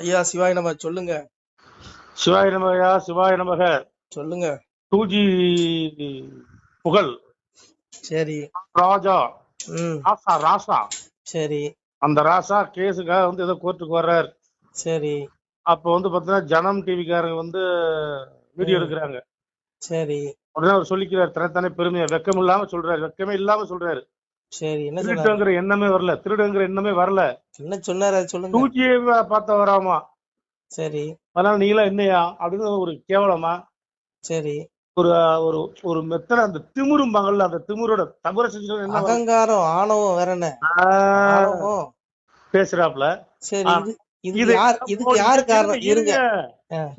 ஐயா சிவாய நம சொல்லுங்க. சிவாய நமகயா சிவாய நமக. சொல்லுங்க. 2G புகழ். சரி. ராஜா ராசா ராசா சரி. அந்த ராசா கேஸுக்காக வந்து ஏதோ கோர்ட்டுக்கு வர்றாரு. சரி. அப்ப வந்து பாத்தீங்கன்னா ஜனம் டிவிக்காரங்க வந்து வீடியோ எடுக்கிறாங்க. சரி. உடனே அவர் சொல்லிக்கிறார், தனத்தானே பெருமையா வெக்கம் இல்லாம சொல்றாரு, வெக்கமே இல்லாம சொல்றாரு. சரி. என்ன திருடுங்கிற எண்ணமே வரல, திருடுங்கிற எண்ணமே வரல. என்ன சொன்னாரு சொல்லுங்க. 2G பார்த்த வராமா. சரி. அதனால நீங்களா என்னையா அப்படின்னு ஒரு கேவலமா. சரி. ஒரு ஒரு ஒரு மெத்தன அந்த திமுரும்பாங்கல்ல, அந்த திமுரோட தகுர செஞ்சு என்ன அகங்காரம் ஆணவம் வேற என்ன பேசுறாப்ல. சரி. இதுக்கு யாரு காரணம்? இருங்க.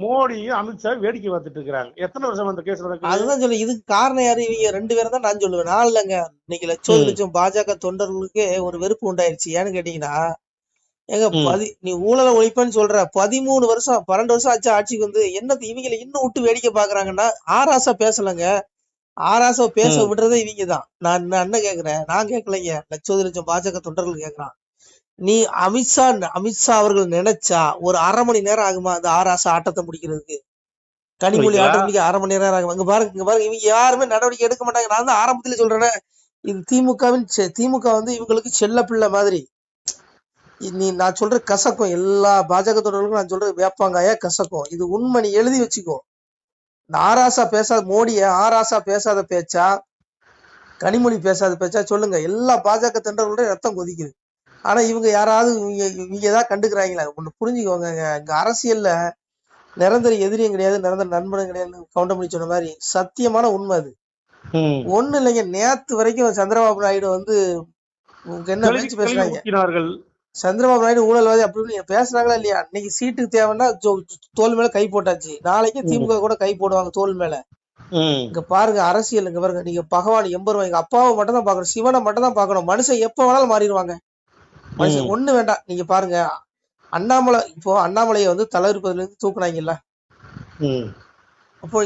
மோடியும் அமித்ஷா வேடிக்கை பார்த்துட்டு இருக்காங்க. எத்தனை வருஷம் அந்த கேஸ் நடக்குது? அதுதான் சொல்லு. இதுக்கு காரணம் யாரு? இவங்க 2 பேரும் தான் நான் சொல்லுவேன். நான் இல்லைங்க. இன்னைக்கு லட்சம் பாஜக தொண்டர்களுக்கு ஒரு வெறுப்பு உண்டாயிருச்சு. ஏன்னு கேட்டீங்கன்னா, எங்க நீ ஊழலை ஒழிப்பேன்னு சொல்ற 13 வருஷம் 12 வருஷம் ஆச்சு ஆட்சிக்கு வந்து என்னது இவங்களை இன்னும் விட்டு வேடிக்கை பாக்குறாங்கன்னா, ஆராசா பேசலங்க. ஆராசா பேச விடுறதே இவங்க தான். நான் என்ன கேக்குறேன்? நான் கேட்கலைங்க. லட்சம் பாஜக தொண்டர்கள் கேக்குறான். நீ அமித்ஷா அவர்கள் நினைச்சா ஒரு 1/2 மணி நேரம் ஆகுமா அந்த ஆராசா ஆட்டத்தை முடிக்கிறதுக்கு? கனிமொழி ஆட்டம் முடிக்க 1/2 மணி நேரம் ஆகும். இங்க பாருங்க இவங்க யாருமே நடவடிக்கை எடுக்க மாட்டாங்க. நான் தான் ஆரம்பத்துல சொல்றேன், இது திமுக வந்து இவங்களுக்கு செல்ல பிள்ளை மாதிரி. நான் சொல்ற கசக்கும். எல்லா பாஜக தொடர்களுக்கும் நான் சொல்றது வேப்பாங்காயா கசக்கும். இது உண்மை. நீ எழுதி வச்சுக்கோ. ஆராசா பேசாத மோடிய ஆராசா பேசாத பேச்சா, கனிமொழி பேசாத பேச்சா சொல்லுங்க. எல்லா பாஜக தொண்டர்களுடைய ரத்தம் கொதிக்குது. ஆனா இவங்க யாராவது இவங்க ஏதாவது கண்டுக்கிறாங்களா? ஒண்ணு புரிஞ்சுக்கோங்க. இங்க அரசியல்ல நிரந்தர எதிரியும் கிடையாது, நிரந்தர நண்பனும் கிடையாது. கவுண்டமணி சொன்ன மாதிரி சத்தியமான உண்மை அது. ஒண்ணு இல்லைங்க. நேத்து வரைக்கும் சந்திரபாபு நாயுடு வந்து என்ன பேச்சு பேசுறாங்க. சந்திரபாபு நாயுடு ஊழல்வாதி அப்படின்னு பேசுறாங்களா இல்லையா? இன்னைக்கு சீட்டுக்கு தேவைன்னா தோல் மேல கை போட்டாச்சு. நாளைக்கு திமுக கூட கை போடுவாங்க தோல் மேல. இங்க பாருங்க அரசியல். இங்க பாருங்க, நீங்க பகவான் எம்பருவா எங்க அப்பாவை மட்டும் தான் பாக்கணும், சிவனை மட்டும் தான் பாக்கணும். மனுஷன் எப்ப வேணாலும் மாறிடுவாங்க. மனுஷன் ஒண்ணு வேண்டாம். நீங்க பாருங்க, அண்ணாமலையை வந்து தலைவர் பதவியில இருந்து தூக்குனாங்கல்ல. அப்போ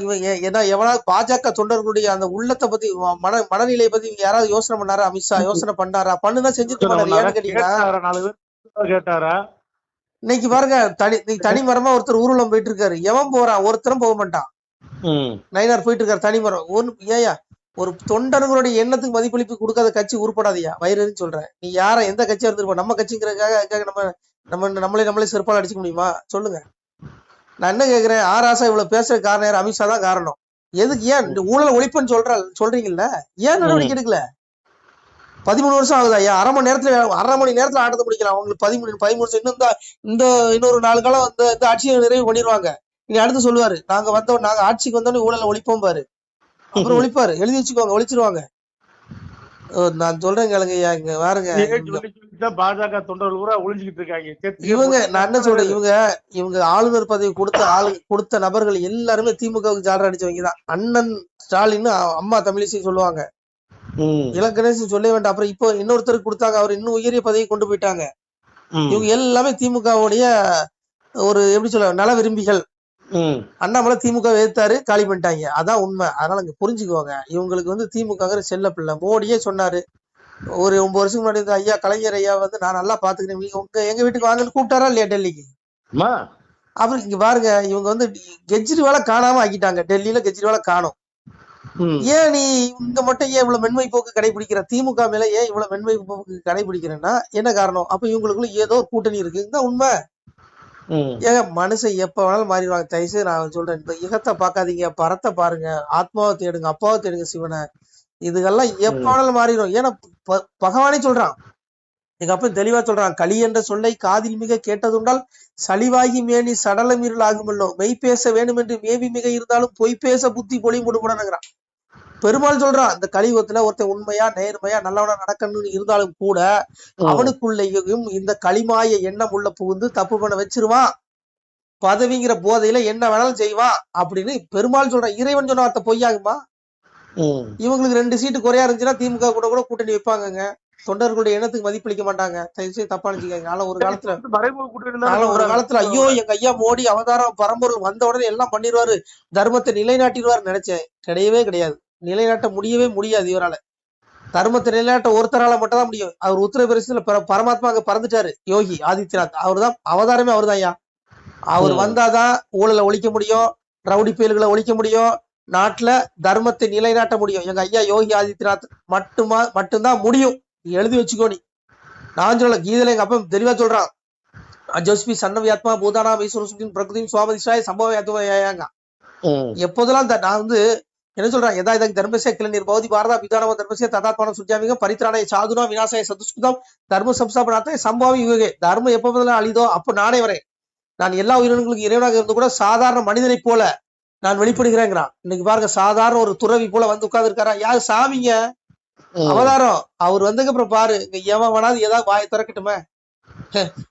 ஏன்னா எவனாவது பாஜக தொண்டர்களுடைய அந்த உள்ளத்தை பத்தி மனநிலையை பத்தி யாராவது யோசனை பண்ணாரா? அமித்ஷா யோசனை பண்ணாரா? பண்ணுதான் செஞ்சுட்டு பண்ணாரு. ஏன்னு கேட்டீங்கன்னா இன்னைக்கு பாருங்க, தனி மரமா ஒருத்தர் ஊர்வலம் போயிட்டு இருக்காரு. எவன் போறான்? ஒருத்தரும் போக மாட்டான். நயினார் போயிட்டு இருக்காரு தனி மரம். ஏயா ஒரு தொண்டர்களுடைய எண்ணத்துக்கு மதிப்பளிப்பு கொடுக்காத கட்சி உருப்படாதியா? வயிறுன்னு சொல்றேன். நீ யார எந்த கட்சியா இருந்திருப்போம்? நம்ம கட்சிங்கிறதுக்காக நம்மளே செருப்பால் அடிச்சுக்க முடியுமா? சொல்லுங்க. நான் என்ன கேக்குறேன், ஆராசா இவ்வளவு பேசுற காரணம் யார்? அமித்ஷா தான் காரணம். எதுக்கு? ஏன் ஊழல ஒழிப்புன்னு சொல்றீங்கல்ல, ஏன் நடவடிக்கை எடுக்கல? 13 வருஷம் ஆகுதா ஐயா? 1/2 மணி நேரத்துல ஆட்டத்தை முடிக்கலாம். அவங்களுக்கு 13 வருஷம். இன்னொரு 4 காலம் இந்த ஆட்சியை நிறைவு பண்ணிடுவாங்க. இனி அடுத்து சொல்லுவாரு, நாங்க ஆட்சிக்கு வந்தோடனே ஊழல ஒழிப்போம் பாரு. அப்புறம் ஒழிப்பாரு. எழுதி வச்சுக்கோங்க, ஒழிச்சிருவாங்க. நான் சொல்றேன் கேளுங்க ஐயா. இங்க பாருங்க, பாஜக தொண்டர்கள் கூட ஒளிஞ்சுக்கிட்டு இருக்காங்க. இவங்க நான் என்ன சொல்றேன், இவங்க ஆளுநர் பதவி கொடுத்த நபர்கள் எல்லாருமே திமுகவுக்கு ஜாலரா அடிச்சவங்க தான். அண்ணன் ஸ்டாலின், அம்மா தமிழிசை சொல்லுவாங்க, இளங்கணேசன் சொல்ல வேண்டாம். அப்புறம் இப்போ இன்னொருத்தருக்கு கொடுத்தாங்க, அவர் இன்னும் உயரிய பதவி கொண்டு போயிட்டாங்க. இவங்க எல்லாமே திமுகவுடைய ஒரு எப்படி சொல்ல நல விரும்பிகள். அண்ணாமலை திமுக எதிர்த்தாரு, காலி பண்ணிட்டாங்க. அதான் உண்மை. அதனால இங்க புரிஞ்சுக்குவாங்க, இவங்களுக்கு வந்து திமுக செல்ல பிள்ளை. மோடியே சொன்னாரு ஒரு 9 வருஷத்துக்கு முன்னாடி, ஐயா கலைஞர் ஐயா வந்து நான் நல்லா பாத்துக்கிறேன், எங்க வீட்டுக்கு வாங்கன்னு கூப்பிட்டாரா இல்லையா டெல்லிக்கு? அப்புறம் இங்க பாருங்க, இவங்க வந்து கெஜ்ரிவால காணாம ஆக்கிட்டாங்க. டெல்லியில கெஜ்ரிவால காணும். ஏன் நீ இங்க மட்டும் ஏன் இவ்வளவு மென்மை போக்கு கடைபிடிக்கிற? திமுக மேல ஏன் இவ்வளவு மென்மை போக்கு கடைபிடிக்கிறேன்னா என்ன காரணம்? அப்ப இவங்களுக்குள்ள ஏதோ கூட்டணி இருக்கு. இதுதான் உண்மை. ஏங்க மனுஷன் எப்ப வேணாலும் மாறிடுவாங்க. தயவுசெய்து நான் சொல்றேன், இந்த யுகத்தை பாக்காதீங்க, பரத்தை பாருங்க, ஆத்மாவை தேடுங்க, அப்பாவை தேடுங்க, சிவனை. இதுகெல்லாம் எப்ப வேணாலும் மாறிடும். ஏன்னா பகவானே சொல்றான், எங்க அப்ப தெளிவா சொல்றான், களி என்ற சொல்லை காதில் மிக கேட்டதுண்டால் சளிவாகி மேனி சடலமீறல் ஆகுமல்லோ, மெய் பேச வேண்டும் என்று மேவி மிக இருந்தாலும் பொய் பேச புத்தி பொழி முடுமுடனுங்கிறான். பெருமாள் சொல்றான், இந்த கலியுகத்துல ஒருத்தன் உண்மையா நேர்மையா நல்லவனா நடக்கணும்னு இருந்தாலும் கூட அவனுக்குள்ளேயும் இந்த களிமாய எண்ணம் உள்ள புகுந்து தப்பு பண்ண வச்சிருவான். பதவிங்கிற போதையில என்ன வேணாலும் செய்வான் அப்படின்னு பெருமாள் சொல்றான். இறைவன் சொன்ன வார்த்தை பொய்யாகுமா? இவங்களுக்கு 2 சீட்டு குறையா இருந்துச்சுன்னா திமுக கூட கூட்டணி வைப்பாங்க. தொண்டர்களுடைய எண்ணத்துக்கு மதிப்பளிக்க மாட்டாங்க. தப்பா நினைச்சுக்காங்க. ஆனா ஒரு காலத்துல ஐயோ எங்க ஐயா மோடி அவதாரம் பரம்பொருள் வந்த உடனே எல்லாம் பண்ணிடுவாரு, தர்மத்தை நிலைநாட்டிடுவாரு நினைச்சேன். கிடையவே கிடையாது. நிலைநாட்ட முடியவே முடியாது. இவரால தர்மத்தை நிலைநாட்ட ஒருத்தரால மட்டும் தான் முடியும். அவர் உத்தரப்பிரதேசத்துல பரமாத்மா அங்க பறந்துட்டாரு, யோகி ஆதித்யநாத். அவர்தான் அவதாரமே, அவர்தான் ஐயா. அவர் வந்தாதான் ஊழலை ஒழிக்க முடியும், ரவுடி புயல்களை ஒழிக்க முடியும், நாட்டுல தர்மத்தை நிலைநாட்ட முடியும். எங்க ஐயா யோகி ஆதித்யநாத் மட்டும்தான் முடியும். எழுதி வச்சுக்கோ. நீ நான் சொல்ல கீதையில எங்க அப்பா தெளிவா சொல்றான், ஜோஸ்பி சன்னவியாத்மா பூதானா ஈஸ்வரசுத்தின் பிரகிருதின் சுவாமதிஷாய் சம்பவயாத்மாங்க. எப்போதெல்லாம் நான் என்ன சொல்றேன், எதா இதற்கு தர்மசே கிளநீர் பௌதி பாரதா விதானம தர்மசே ததாத்மான சுஜாமிக பரித்ராணய சாதுனா விநாசாய சதுஷ்குதம் தர்ம சம்ஸ்தாபனாத்த சம்பவம் யுகே. தர்மம் எப்போதெல்லாம் அழிதோ அப்போ நானே வரேன். நான் எல்லா உயிரினங்களுக்கும் இறைவனாக இருந்து கூட சாதாரண மனிதனை போல நான் வெளிப்படுகிறேங்கிறான். இன்னைக்கு பாருங்க, சாதாரண ஒரு துறவி போல வந்து உட்கார்ந்து இருக்காரா? யாரு? சாமிங்க, அவதாரம். அவர் வந்ததுக்கு அப்புறம் பாரு, எவன் வேணாது ஏதாவது வாயை திறக்கட்டுமே.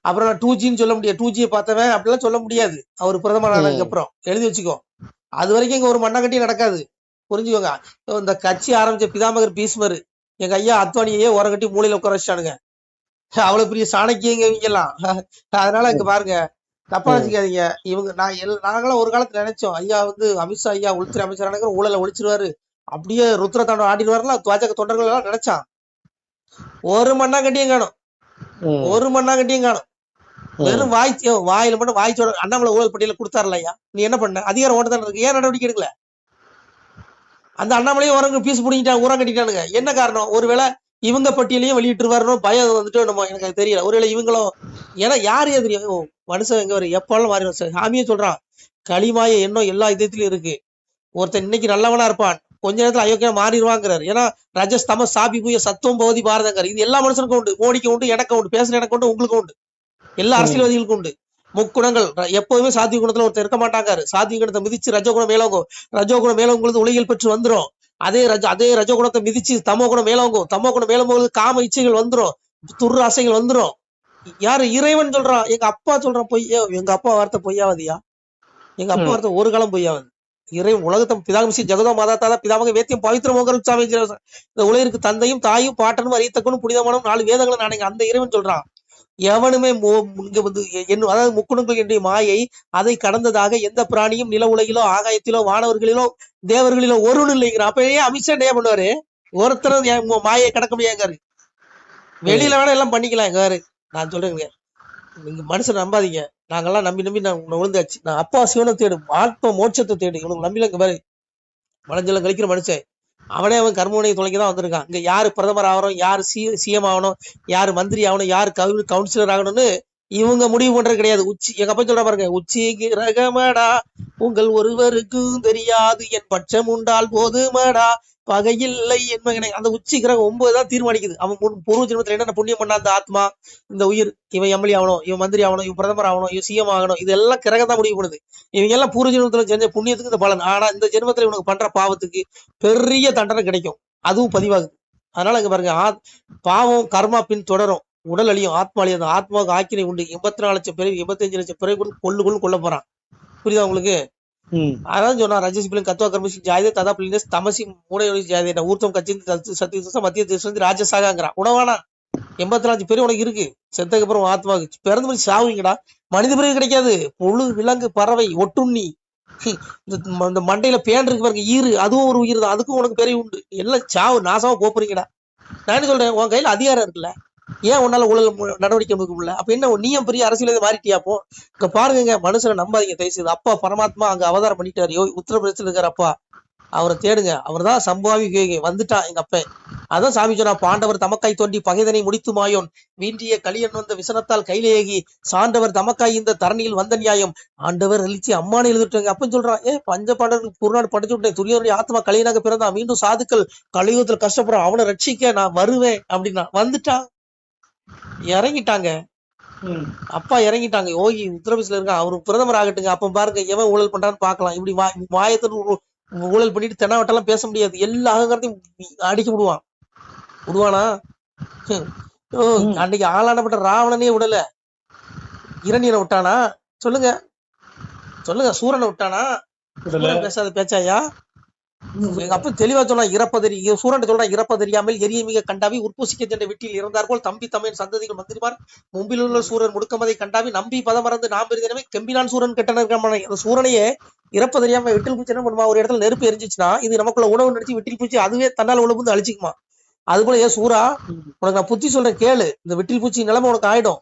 அப்புறம் நான் 2Gன்னு சொல்ல முடியாது, 2G பார்த்தவன் அப்படிலாம் சொல்ல முடியாது. அவர் பிரதமர் ஆனதுக்கு அப்புறம் எழுதி வச்சுக்கோ. அது வரைக்கும் இங்க ஒரு மண்ணாங்கட்டி நடக்காது, புரிஞ்சுக்கோங்க. இந்த கட்சி ஆரம்பிச்ச பிதாமகர் பீஸ்மர் எங்க ஐயா அத்வானியே ஓரங்கட்டி மூலையில உட்கார வச்சானுங்க. அவ்வளவு பெரிய சாணக்கியங்க இவங்க எல்லாம். அதனால இங்க பாருங்க, தப்பா வச்சுக்காதீங்க. இவங்க நாங்களாம் ஒரு காலத்துல நினைச்சோம், ஐயா அமித்ஷா ஐயா உள்துறை அமைச்சரான ஊழலை ஒழிச்சிருவாரு, அப்படியே ருத்ர தாண்டவம் ஆடிடுவாருலாம் துவாஜக தொண்டர்கள் எல்லாம் நினைச்சான். ஒரு மண்ணாங்கட்டியும் காணும், ஒரு மண்ணாங்கட்டியும் காணும். வெறும் வாயில மட்டும் வாய்ச்சோட அண்ணாமலை ஊழல் பட்டியல கொடுத்தாருல ஐயா, நீ என்ன பண்ண? அதிகாரம் ஓட்டத்தான இருக்கு, ஏன் நடவடிக்கை எடுக்கல? அந்த அண்ணாமலையும் வரவங்க பீஸ் பிடிக்கிட்டாங்க, ஊரம் கட்டிட்டானுங்க. என்ன காரணம்? ஒருவேளை இவங்க பட்டியலையும் வெளியிட்டு பயம் நம்ம எனக்கு அது தெரியல. ஒருவேளை இவங்களும், ஏன்னா யாரையே தெரியும் மனுஷன் எங்க வரும் எப்போல்லாம் மாறி. சாமியே சொல்றான், களிமாய எண்ணம் எல்லா இதயத்திலும் இருக்கு. ஒருத்தன் இன்னைக்கு நல்லவனா இருப்பான், கொஞ்ச நேரத்துல அயோக்கியா மாறிடுவாங்கிறாரு. ஏன்னா ரஜஸ்தம சாபி பூய சத்துவம் பகுதி பாரதங்காரு. இது எல்லா மனுஷனுக்கும் உண்டு, மோடிக்கு உண்டு, எனக்கு உண்டு, பேசுற எனக்கு உண்டு, உங்களுக்கு உண்டு, எல்லா அரசியல்வாதிகளுக்கும் உண்டு. முக்குணங்கள் எப்போதுமே சாத்விக குணத்துல ஒருத்தர் இருக்க மாட்டாங்க. சாத்விக குணத்தை மிதிச்சு ரஜோகுணம் மேலோங்கும், ரஜோகுணம் மேலோங்குறது உலகில் பெற்று வந்துரும். அதே ரஜோகுணத்தை மிதிச்சு தமோ குணம் மேலோங்கும், தமோ குணம் மேலோங்கும்போது காம இச்சைகள் வந்துரும், துர் ஆசைகள் வந்துரும். யாரு? இறைவன் சொல்றான். எங்க அப்பா சொல்றான் பொய்யா? எங்க அப்பா வார்த்தை பொய்யாவதியா? எங்க அப்பா வார்த்தை ஒரு காலம் பொய்யாவது. இறைவன் உலகத்தை பிதாகமிசி ஜெகதோ மாதாத்தாதா பிதாமக வேத்தியம் பவித்திரமோகர் சாமி, இந்த உலகிற்கு தந்தையும் தாயும் பாட்டனும் அறியத்தக்கனும் புனிதமானும் 4 வேதங்களும் நானே. அந்த இறைவன் சொல்றான். எவனுமே இங்க அதாவது முக்குணங்கள் என்ற மாயை அதை கடந்ததாக எந்த பிராணியும் நில உலகிலோ ஆகாயத்திலோ வானவர்களிலோ தேவர்களிலோ ஒருவனும் இல்லைங்கிறான். அப்பயே அமித்ஷா என்ன பண்ணுவாரு? ஒருத்தர் மாயை கடக்க முடியாங்காரு. வெளியில வேணா எல்லாம் பண்ணிக்கலாம். எங்காரு நான் சொல்றேங்க, நீங்க மனுஷன் நம்பாதீங்க. நாங்கெல்லாம் நம்பி நான் விழுந்தாச்சு. நான் அப்பா சிவனை தேடு, ஆத்ம மோட்சத்தை தேடு. இவனுக்கு நம்பில இங்க பாரு, மனஞ்செல்லாம் கழிக்கிற மனுஷன் அவனே அவன் கர்மவினை தொலைக்கதான் வந்திருக்கான். இங்க யாரு பிரதமர் ஆகணும், யாரு சிஎம் ஆகணும், யாரு மந்திரி ஆகணும், யாரு கவுன்சிலர் ஆகணும்னு இவங்க முடிவு பண்றது கிடையாது. எங்க அப்பா சொல்ற பாருங்க, உச்சி கிரகமடா உங்கள் ஒருவருக்கும் தெரியாது, என் பட்சம் உண்டால் போதுமடா பகையில்லை என் மகனை. அந்த உச்சி கிரகம் 9 தான் தீர்மானிக்குது. அவன் பூர்வ ஜென்மத்துல என்னென்ன புண்ணியம் பண்ணா அந்த ஆத்மா, இந்த உயிர், இவன் எம்எல்ஏ ஆகணும், இவன் மந்திரி ஆகணும், இவன் பிரதமர் ஆகணும், இவன் சிஎம் ஆகணும், இதெல்லாம் கிரகம் தான் முடிவு பண்ணுது. இவங்க எல்லாம் பூர்வ ஜென்மத்துல செஞ்ச புண்ணியத்துக்கு இந்த பலன். ஆனா இந்த ஜென்மத்துல இவனுக்கு பண்ற பாவத்துக்கு பெரிய தண்டனை கிடைக்கும், அதுவும் பதிவாகுது. அதனால இங்க பாருங்க, பாவம் கர்மா பின் தொடரும், உடல் அழியும், ஆத்மா அழியும். ஆத்மாவுக்கு ஆக்கினை உண்டு. 84 லட்சம் பேர் 85 லட்சம் பேரை கூட கொள்ள போறான். புரியுதா உங்களுக்கு? அதான் சொன்னா ரஜசிபிலும் கத்துவா கர்மசி ஜாயதே ததா பிள்ளைஸ் தமசி மூடை ஜாயதே ஊர்த்தம் கட்சி சத்திய மத்திய தேசம் ராஜசாகாங்கிறான். உணவானா 84 பேர் உனக்கு இருக்கு. செத்ததுக்கு அப்புறம் ஆத்மாவுக்கு பிறந்து மாதிரி சாவுவீங்கடா. மனித பிறகு கிடைக்காது. புழு, விலங்கு, பறவை, ஒட்டுண்ணி, இந்த மண்டையில பேன் இருக்கு பாருங்க, ஈரு, அதுவும் ஒரு உயிர் தான். அதுக்கும் உனக்கு பெரிய உண்டு. எல்லாம் சாவு, நாசமா போறீங்கடா. நான் என்ன சொல்றேன், உன் கையில அதிகாரம் இருக்குல்ல, ஏன் உன்னால ஊழல் நடவடிக்கை எடுக்க முடியல? அப்ப என்ன நீயும் பெரிய அரசியல் மாறிட்டியா? அப்போ இங்க பாருங்க, மனுஷனை நம்பாதீங்க தயவுசெய்து. அப்பா பரமாத்மா அங்க அவதாரம் பண்ணிட்டாரு, உத்தரப்பிரதேசத்துல இருக்காரு அப்பா, அவரை தேடுங்க. அவர் தான் சம்பாவி வந்துட்டான் எங்க அப்ப. அதான் சாமி சொன்னா, பாண்டவர் தமக்காய் தோண்டி பகைதனை முடித்து மாயோன் வீண்டிய களியன் வந்த விசனத்தால் கையிலேகி சாண்டவர் தமக்காய் இந்த தரணியில் வந்த நியாயம் ஆண்டவர் அழிச்சு அம்மானு எழுதிட்டாங்க. அப்பன்னு சொல்றான், பஞ்ச பாண்டவருக்கு குருநாடு படிச்சு விட்டேன், துரியோனுடைய ஆத்மா கலையனாக பிறந்தான், மீண்டும் சாதுக்கள் கலியுகத்துல கஷ்டப்படுறான், அவனை ரட்சிக்க நான் வருவேன் அப்படின்னா வந்துட்டான். இறங்கிட்டாங்க, அப்பா இறங்கிட்டாங்க. யோகி உத்தரப்பிரதேசல இருக்கான், அவரு பிரதமர் ஆகட்டுங்க. அப்ப பாருங்க எவன் ஊழல் பண்றான்னு பாக்கலாம். இப்படி மாயத்தோடு ஊழல் பண்ணிட்டு தென்னாவட்டெல்லாம் பேச முடியாது. எல்லா அகங்காரத்தையும் அடிக்க விடுவானா? அன்னைக்கு ஆளானப்பட்ட ராவணனே விடல, இரணியனை விட்டானா? சொல்லுங்க. சூரனை விட்டானா? பேசாத பேச்சாயா? எங்க அப்பா தெளிவா சொன்னா, சூரன் சொல்றான், இறப்ப தெரியாமல் எரிய மிக கண்டாவி உற்பூசிக்க சென்ற வீட்டில் இருந்தார் போல் தம்பி தமையன் சந்ததிகள் மந்திரிமார் மும்பில் உள்ள சூரன் முடுக்கமதை கண்டாவி நம்பி பதமறந்து நாம் பெரிதனவே கெம்பினான் சூரன் கெட்டனர். அந்த சூரனையே இறப்ப தெரியாம விட்டில் பூச்சி என்ன பண்ணுமா, ஒரு இடத்துல நெருப்பு எரிஞ்சிச்சுன்னா இது நமக்குள்ள உணவு நினைச்சு விட்டில் பூச்சி அதுவே தன்னால உணவு வந்து அழிச்சுக்குமா. அது போல ஏன் சூரா உனக்கு நான் புத்தி சொல்றேன் கேளு. இந்த வெட்டில் பூச்சி நிலைமை உனக்கு ஆயிடும்.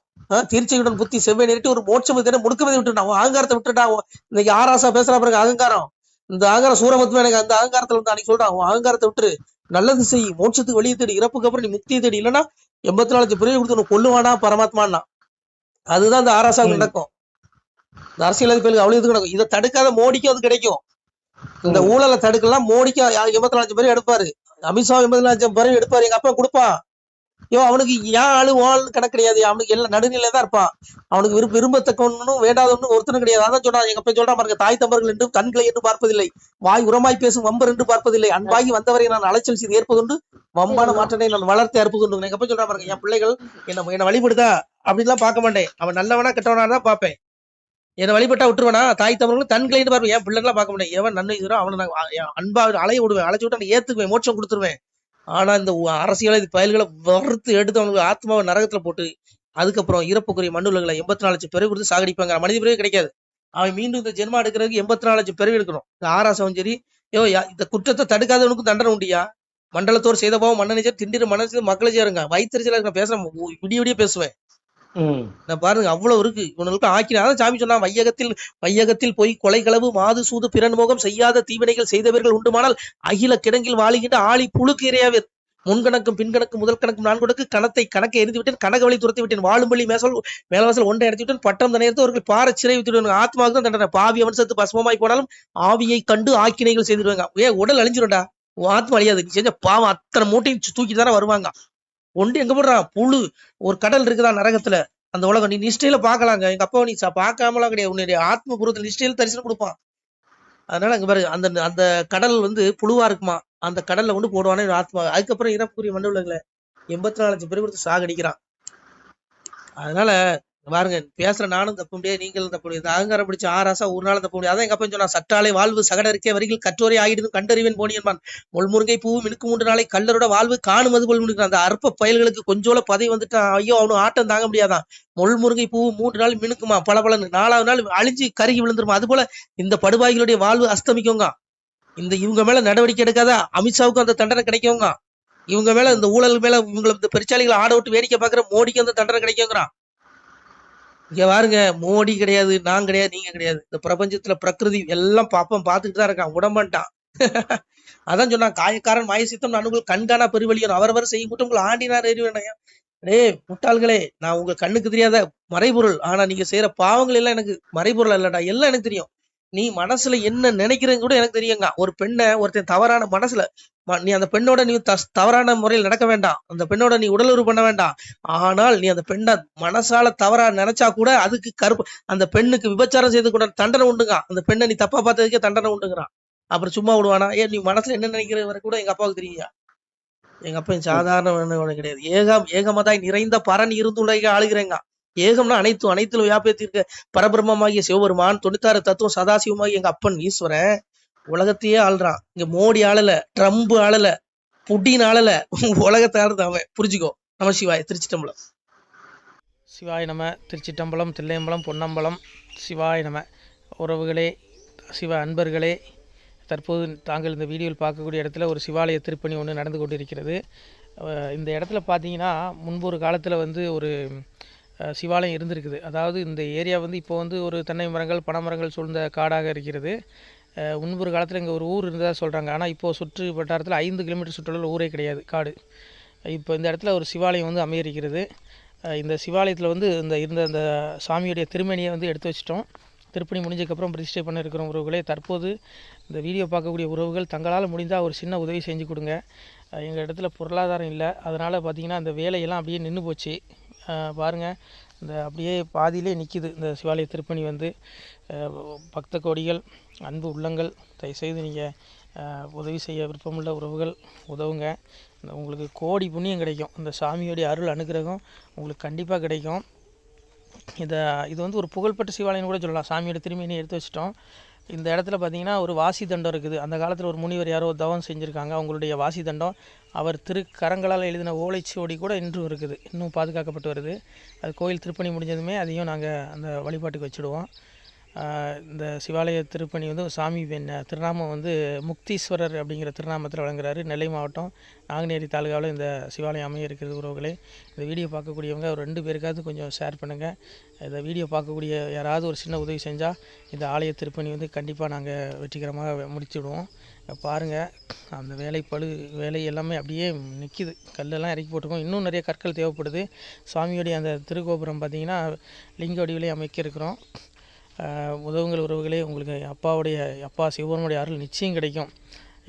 தீர்ச்சையுடன் புத்தி செவ்வாய் நிறுத்தி ஒரு மோட்சம் முடுக்கமதி விட்டுட்டான். அகங்காரத்தை விட்டுட்டா. இன்னைக்கு ஆராசா பேசுறா பிறகு அகங்காரம், இந்த அகங்காரம் சூரமத்துவம் எனக்கு அந்த அகங்காரத்துல வந்து அன்னைக்கு சொல்றான். அகங்காரத்தை விட்டுரு, நல்லது செய், மோட்சத்துக்கு வெளியே தேடி, இறப்புக்கு அப்புறம் நீ முக்தியை தேடி, இல்லைன்னா 84 லட்சம் பிறகு கொடுத்து உனக்கு கொல்லுவானா பரமாத்மானா. அதுதான் இந்த ஆராசாவுக்கு நடக்கும். இந்த அரசியல் பேருக்கு அவ்வளவு இது நடக்கும். இதை தடுக்காத மோடிக்கும் அது கிடைக்கும். இந்த ஊழலை தடுக்கலாம் மோடிக்கு 84 லட்சம் பேர் எடுப்பாரு. அமித்ஷா 84 லட்சம் பேர் எடுப்பாரு. எங்க அப்பா கொடுப்பான். அவனுக்கு ஏன் ஆளு ஆளு கணக்கு கிடையாது. அவனுக்கு எல்லாம் நடுநிலை தான் இருப்பான். அவனுக்கு விரும்பத்தக்க ஒன்னும் வேண்டாத ஒன்னும் ஒருத்தனும் கிடையாது. அதான் சொல்றான் எங்க அப்பா சொல்றான் பாருங்க, தாய் தம்பர்கள் என்று கண்களை என்று பார்ப்பதில்லை, வாய் உரமாய் பேசும் வம்பர் என்று பார்ப்பதில்லை, அன்பாகி வந்தவரை நான் அலைச்சல் செய்து ஏற்பதுண்டு, வம்பான மாற்றனை நான் வளர்த்து அறுப்பதுண்டு. எங்க அப்பா சொல்றான் பாருங்க, என் பிள்ளைகள் என்ன வழிபடுதா அப்படின்லாம் பார்க்க மாட்டேன். அவன் நல்லவனா கெட்டவனா தான் பார்ப்பேன். என்னை வழிபட்டா விட்டுருவேனா, தாய் தமிழர்களும் தன்களைன்னு பார்ப்பேன். என் பிள்ளைலாம் பார்க்க மாட்டேன். எவன் நன்மை செய்யறோம் அவனை நான் அன்பா அலைய விடுவேன். அழைச்சு விட்டு நான் ஏத்துக்குவேன், மோட்சம் கொடுத்துருவேன். ஆனா இந்த அரசியலை பயல்களை வறுத்து எடுத்து அவனுக்கு ஆத்மாவை நரகத்துல போட்டு அதுக்கப்புறம் இறப்புக்குரிய மண்ணுலகளை 84 லட்சம் பிறகு கொடுத்து சாகடிப்பாங்க. மனித பிறகு கிடைக்காது. அவன் மீண்டும் இந்த ஜென்மா எடுக்கிறதுக்கு 84 லட்சம் பிறகு எடுக்கணும். இந்த ஆராசவன் சரி, இந்த குற்றத்தை தடுக்காதவனுக்கும் தண்டனை உண்டியா. மண்டலத்தோர் செய்த பாவம் மன்னனிச்சர் திண்டிர மனசு மக்களை சேருங்க. வயிற்றுச்சல நான் பேசுறேன், விடிய பேசுவேன். நான் பாருங்க அவ்வளவு இருக்கு இவனுக்கு ஆக்கினாதான் சாமி சொன்னா, வையகத்தில் போய் கொலை களவு மாது சூது பிறன்மோகம் செய்யாத தீவினைகள் செய்தவர்கள் உண்டுமானால் அகில கிடங்கில் வாழுகின்ற ஆளி புழுக்கு இறையாவே. முன்கணக்கும் பின்கணக்கும் முதல் கணக்கும் நான் கொடுக்கு கணக்கை எரிந்து விட்டேன், கனக வழி துரத்தி விட்டேன், வாழும்பள்ளி மேலவாசல் ஒன்றை எடுத்து விட்டேன், பட்டம் தனையத்து அவர்கள் பாறை சிறை விட்டு ஆத்மாவுக்கு தான் தண்டனை. பாவி அவன் சத்து பசுமமாய் போனாலும் ஆவியை கண்டு ஆக்கினைகள் செய்திருவாங்க. உடல் அழிஞ்சிரும்டா, ஆத்மா அழியாது. நீ செஞ்ச பாவம் அத்தனை மூட்டையும் தூக்கி தானே வருவாங்க. ஒன்று எங்க போடுறான் புழு. ஒரு கடல் இருக்குதா நரகத்துல, அந்த உலகம் நீ நிஷ்டையில பாக்கலாங்க. எங்க அப்பா நீ பார்க்காமலாம் கிடையாது. உன்னுடைய ஆத்ம பூர்வத்தில் நிஷ்டையில தரிசனம் கொடுப்பான். அதனால அங்க பாரு, அந்த கடல் வந்து புழுவா இருக்குமா, அந்த கடல்ல கொண்டு போடுவானே ஆத்மா. அதுக்கப்புறம் இறப்புக்குரிய மண்டலங்களை 84 லட்சம் பேர் கொடுத்து சாகடிக்கிறான். அதனால பாருங்க, பேசுற நானும் தப்ப முடியாது, நீங்களும் தப்ப முடியாது. அகங்காரம் பிடிச்ச ஆராசா ஒரு நாள் தப்ப முடியாது. அதான் எங்க அப்பா சொன்னா, சட்டாலே வாழ்வு சகடருக்கே வரிகள் கற்றோரை ஆயிடும் கண்டறிவன் போனியன்பான், முள்முருங்கை பூ மினுக்கு 3 நாளை கல்லரோட வாழ்வு காணும் அது போல் மினுக்கு. அந்த அற்ப பயல்களுக்கு கொஞ்சோல பதவி வந்துட்டான், ஐயோ அவனும் ஆட்டம் தாங்க முடியாதான். முள்முருங்கை பூ 3 நாள் மினுக்குமா பலன்னு, 4வது நாள் அழிஞ்சு கருகி விழுந்துருமா. அது போல இந்த படுபாய்களுடைய வாழ்வு அஸ்தமிக்குங்க. இவங்க மேல நடவடிக்கை எடுக்காத அமித்ஷாவுக்கும் அந்த தண்டனை கிடைக்குங்க. இவங்க மேல இந்த ஊழல் மேல இவங்களை இந்த பெருச்சாளிகளை ஆட விட்டு வேடிக்கை பாக்குற மோடிக்கு அந்த தண்டனை கிடைக்குங்கிறான். இங்க பாருங்க, மோடி கிடையாது, நான் கிடையாது, நீங்க கிடையாது. இந்த பிரபஞ்சத்துல பிரகிருதி எல்லாம் பார்த்துட்டு தான் இருக்கான், உடம்பான்ட்டான். அதான் சொன்னான், காயக்காரன் மாயசித்தம் அனுகூல் கண்காணா பெருவெளியும் அவரவர் செய்யும் கூட்டம் உங்களை ஆண்டினார் எறிவேனையா. முட்டாள்களே, நான் உங்க கண்ணுக்கு தெரியாத மறைபொருள். ஆனா நீங்க செய்யற பாவங்கள் எல்லாம் எனக்கு மறைபொருள் இல்லடா, எல்லாம் எனக்கு தெரியும். நீ மனசுல என்ன நினைக்கிறேன்னு கூட எனக்கு தெரியுங்க. ஒரு பெண்ணை ஒருத்தன் தவறான மனசுல, நீ அந்த பெண்ணோட நீ தவறான முறையில் நடக்க வேண்டாம், அந்த பெண்ணோட நீ உடலுறவு பண்ண வேண்டாம். ஆனால் நீ அந்த பெண்ணை மனசால தவறா நினைச்சா கூட அதுக்கு அந்த பெண்ணுக்கு விபச்சாரம் செய்து கூட தண்டனை உண்டுங்க. அந்த பெண்ணை நீ தப்பா பார்த்ததுக்கே தண்டனை உண்டுங்கிறான். அப்புறம் சும்மா விடுவானா? நீ மனசுல என்ன நினைக்கிற வரை கூட எங்க அப்பாவுக்கு தெரியுங்க. எங்க அப்பா சாதாரண கிடையாது. ஏகமதாய் நிறைந்த பரன் இருந்துள்ள ஆளுகிறேங்க. ஏகம்னா அனைத்திலும் வியாபித்திருக்க பரபிரம்மமாகிய சிவபெருமான், 96 தத்துவம் சதாசிவமாகி எங்க அப்பன் ஈஸ்வரன் உலகத்தையே ஆள்றான். இங்க மோடி ஆளல, ட்ரம்ப் ஆளல, புட்டின் ஆளல, உலகத்தை ஆளுறது அவன். புரிஞ்சுக்கோ. நம சிவாய. திருச்சிட்டம்பலம். சிவாய நம. திருச்சிட்டம்பலம், தில்லையம்பலம், பொன்னம்பலம். சிவாய நம. உறவுகளே, சிவ அன்பர்களே, தற்போது தாங்கள் இந்த வீடியோவில் பார்க்கக்கூடிய இடத்துல ஒரு சிவாலய திருப்பணி ஒன்று நடந்து கொண்டிருக்கிறது. இந்த இடத்துல பார்த்தீங்கன்னா, முன்பு ஒரு காலத்தில் வந்து ஒரு சிவாலயம் இருந்திருக்குது. அதாவது இந்த ஏரியா வந்து இப்போ வந்து ஒரு தென்னை மரங்கள் பனைமரங்கள் சூழ்ந்த காடாக இருக்கிறது. முன்பு ஒரு காலத்தில் இங்கே ஒரு ஊர் இருந்ததாக சொல்கிறாங்க. ஆனால் இப்போது சுற்று வட்டாரத்தில் 5 கிலோமீட்டர் சுற்றுலாவில் ஊரே கிடையாது, காடு. இப்போ இந்த இடத்துல ஒரு சிவாலயம் வந்து அமையிருக்கிறது. இந்த சிவாலயத்தில் வந்து இருந்த அந்த சாமியுடைய திருமேனியை வந்து எடுத்து வச்சிட்டோம். திருப்பணி முடிஞ்சதுக்கப்புறம் பிரதிஷ்டை பண்ண இருக்கிற உறவுகளே, தற்போது இந்த வீடியோ பார்க்கக்கூடிய உறவுகள் தங்களால் முடிந்தால் ஒரு சின்ன உதவி செஞ்சு கொடுங்க. எங்கள் இடத்துல பொருளாதாரம் இல்லை, அதனால் பார்த்திங்கன்னா அந்த வேலையெல்லாம் அப்படியே நின்று போச்சு. பாருங்கள், இந்த அப்படியே பாதியிலே நிற்கிது இந்த சிவாலய திருப்பணி வந்து. பக்த கோடிகள், அன்பு உள்ளங்கள், தயவுசெய்து நீங்கள் உதவி செய்ய விருப்பமுள்ள உறவுகள் உதவுங்க. உங்களுக்கு கோடி புண்ணியம் கிடைக்கும். இந்த சாமியோடைய அருள் அனுகிரகம் உங்களுக்கு கண்டிப்பாக கிடைக்கும். இது வந்து ஒரு புகழ்பெற்ற சிவாலயம் கூட சொல்லலாம். சாமியோட திருமேனியை எடுத்து வச்சிட்டோம். இந்த இடத்துல பார்த்திங்கன்னா ஒரு வாசி தண்டம் இருக்குது. அந்த காலத்தில் ஒரு முனிவர் யாரோ தவம் செஞ்சுருக்காங்க. அவங்களுடைய வாசி தண்டம் அவர் திருக்கரங்களால் எழுதின ஓலைச்சுவடி கூட இன்றும் இருக்குது, இன்னும் பாதுகாக்கப்பட்டு வருது. அது கோயில் திருப்பணி முடிஞ்சதுமே அதையும் நாங்கள் அந்த வழிபாட்டுக்கு வச்சுடுவோம். இந்த சிவாலய திருப்பணி வந்து சாமி திருநாமம் வந்து முக்தீஸ்வரர் அப்படிங்கிற திருநாமத்தில் வழங்குறாரு. நெல்லை மாவட்டம் நாங்குநேரி தாலுகாவில் இந்த சிவாலயம் அமைய இருக்கிறது உறவுகளே. இந்த வீடியோ பார்க்கக்கூடியவங்க ஒரு 2 பேருக்காவது கொஞ்சம் ஷேர் பண்ணுங்கள். இந்த வீடியோ பார்க்கக்கூடிய யாராவது ஒரு சின்ன உதவி செஞ்சால் இந்த ஆலய திருப்பணி வந்து கண்டிப்பாக நாங்கள் வெற்றிகரமாக முடிச்சுடுவோம். பாருங்கள், அந்த வேலை எல்லாமே அப்படியே நிற்கிது. கல்லெல்லாம் இறக்கி போட்டிருக்கோம். இன்னும் நிறைய கற்கள் தேவைப்படுது. சுவாமியோடைய அந்த திருக்கோபுரம் பார்த்திங்கன்னா லிங்க வடிவிலே அமைக்க இருக்கிறோம். உதவுங்கள் உறவுகளே. உங்களுக்கு அப்பா சிவபெருமானுடைய அருள் நிச்சயம் கிடைக்கும்.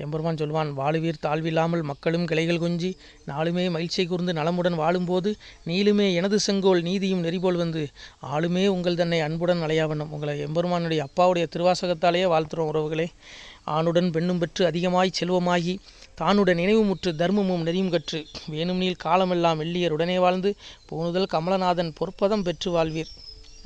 எம்பெருமான் சொல்வான், வாழுவீர் தாழ்வில்லாமல் மக்களும் கிளைகள் கொஞ்சி நாளுமே மகிழ்ச்சி கூர்ந்து நலமுடன் வாழும்போது நீளுமே எனது செங்கோல் நீதியும் நெறிபோல் வந்து ஆளுமே உங்கள் தன்னை அன்புடன் அலையாவண்ணம். உங்களை எம்பெருமானுடைய அப்பாவுடைய திருவாசகத்தாலேயே வாழ்த்துறோம் உறவுகளே. ஆணுடன் பெண்ணும் பெற்று அதிகமாய் செல்வமாகி தானுடன் நினைவுமுற்று தர்மமும் நெறியும் கற்று வேணும்னில் காலமெல்லாம் வெள்ளியர் உடனே வாழ்ந்து போனுதல் கமலநாதன் பொற்பதம் பெற்று வாழ்வீர்.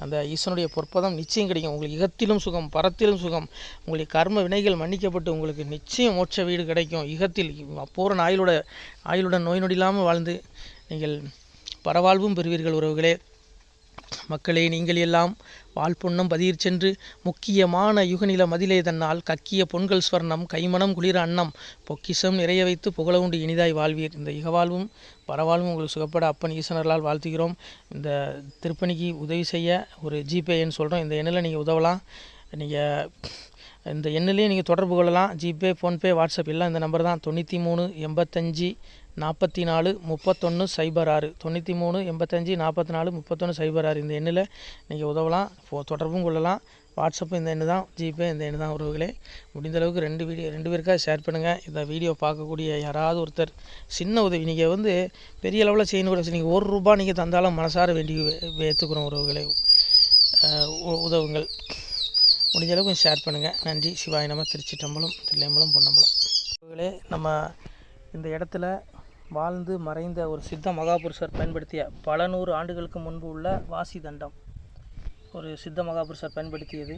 அந்த ஈசனுடைய பொற்பதம் நிச்சயம் கிடைக்கும். உங்களுக்கு இகத்திலும் சுகம், பரத்திலும் சுகம். உங்களுடைய கர்ம வினைகள் மன்னிக்கப்பட்டு உங்களுக்கு நிச்சயம் மோட்ச வீடு கிடைக்கும். இகத்தில் பூரண ஆயுளுடன் நோய் நொடி இல்லாமல் வாழ்ந்து நீங்கள் பரவாழ்வும் பெறுவீர்கள் உறவுகளே. மக்களே, நீங்கள் எல்லாம் வாழ்பொன்னம் பதியிற் சென்று முக்கியமான யுகநில மதிலே தன்னால் கக்கிய பொன்கள் ஸ்வர்ணம் கைமணம் குளிர அன்னம் பொக்கிஷம் நிறைய வைத்து புகழ உண்டு இனிதாய் வாழ்வீர். இந்த இகவாழ்வும் பரவாழ்வும் உங்களுக்கு சுகப்பட அப்பன் ஈசனர்களால் வாழ்த்துகிறோம். இந்த திருப்பணிக்கு உதவி செய்ய ஒரு ஜிபே எண் சொல்கிறோம். இந்த எண்ணில் நீங்கள் உதவலாம். நீங்கள் இந்த எண்ணிலேயே நீங்கள் தொடர்பு கொள்ளலாம். ஜிபே, ஃபோன்பே, வாட்ஸ்அப் எல்லாம் இந்த நம்பர் தான். 93 85 44 31 06 93 85 44 31 06. இந்த எண்ணில் நீங்கள் உதவலாம், தொடர்பும் கொள்ளலாம். வாட்ஸ்அப்பு இந்த எண்ணு தான், ஜிபே இந்த எண்ணு தான் உறவுகளே. முடிந்தளவுக்கு 2 பேருக்காக ஷேர் பண்ணுங்கள். இந்த வீடியோ பார்க்கக்கூடிய யாராவது ஒருத்தர் சின்ன உதவி, நீங்கள் வந்து பெரிய அளவில் செய்யணும் கூட, நீங்கள் ₹1 நீங்கள் தந்தாலும் மனசார வேண்டி ஏற்றுக்கிறோம் உறவுகளே. உதவுங்கள். முடிஞ்ச அளவுக்கு கொஞ்சம் ஷேர் பண்ணுங்கள். நன்றி. சிவாய நம. திருச்சிட்டம்பலம், தில்லையம்பலம், பொன்னம்பலம். உறவுகளே, நம்ம இந்த இடத்துல வாழ்ந்து மறைந்த ஒரு சித்த மகாபுருஷர் பயன்படுத்திய பல 100 ஆண்டுகளுக்கு முன்பு உள்ள வாசி தண்டம் ஒரு சித்த மகாபுருஷர் பயன்படுத்தியது.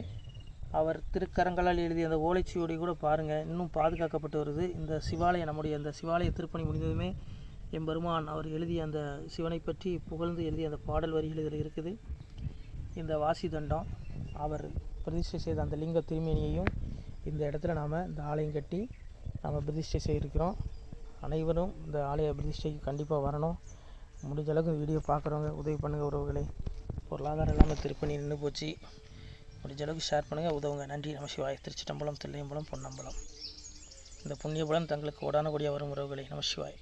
அவர் திருக்கரங்களால் எழுதிய அந்த ஓலைச்சுவடி கூட பாருங்கள், இன்னும் பாதுகாக்கப்பட்டு வருது. இந்த சிவாலயம், நம்முடைய இந்த சிவாலய திருப்பணி முடிந்ததுமே எம்பெருமான் அவர் எழுதிய அந்த சிவனை பற்றி புகழ்ந்து எழுதிய அந்த பாடல் வரிகள் இதில் இருக்குது. இந்த வாசி தண்டம் அவர் பிரதிஷ்டை செய்த அந்த லிங்க திருமேனியையும் இந்த இடத்துல நாம் இந்த ஆலயம் கட்டி நாம் பிரதிஷ்டை செய்திருக்கிறோம். அனைவரும் இந்த ஆலய பிரதிஷ்டைக்கு கண்டிப்பாக வரணும். முடிஞ்ச அளவுக்கு இந்த வீடியோ பார்க்குறவங்க உதவி பண்ணுங்கள் உறவுகளை. பொருளாதாரம் இல்லாமல் திருப்பணி நின்று போச்சு. முடிஞ்ச அளவுக்கு ஷேர் பண்ணுங்கள், உதவுங்க. நன்றி. நம சிவாய. திருச்சிட்டம்பலம், தில்லையம்பலம், பொன்னம்பலம். இந்த புண்ணிய பலன் தங்களுக்கு உடானபடியாக வரும் உறவுகளை. நம சிவாய்.